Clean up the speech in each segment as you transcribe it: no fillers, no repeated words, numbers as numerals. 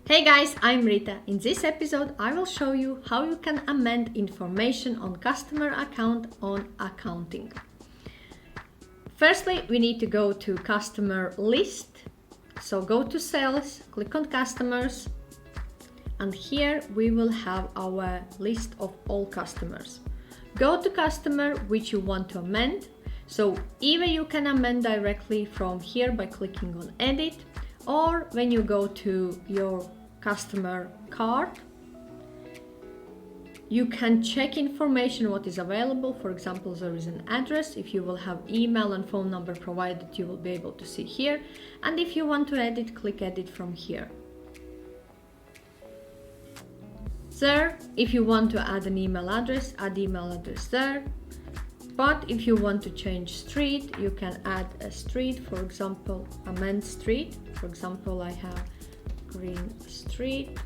Hey guys, I'm Rita. In this episode, I will show you how you can amend information on customer account on accounting. Firstly, we need to go to customer list. So go to sales, click on customers, and here we will have our list of all customers. Go to customer which you want to amend. So either you can amend directly from here by clicking on edit, or when you go to your customer card, you can check information what is available. For example, there is an address. If you will have email and phone number provided, you will be able to see here. And if you want to edit, click edit from here. There, if you want to add an email address, add email address there. But if you want to change street, you can add a street, for example, amend street. For example, I have Green Street.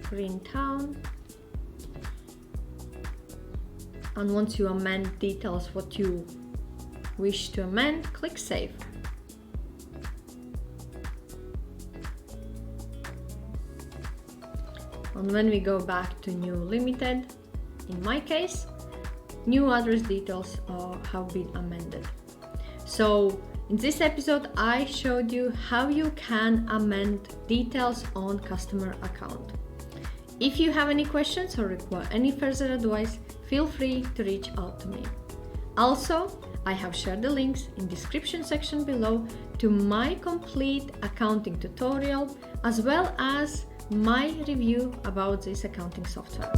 Green Town. And once you amend details what you wish to amend, click Save. And when we go back to New Limited, in my case, new address details have been amended. So in this episode, I showed you how you can amend details on customer account. If you have any questions or require any further advice, feel free to reach out to me. Also, I have shared the links in description section below to my complete accounting tutorial as well as my review about this accounting software.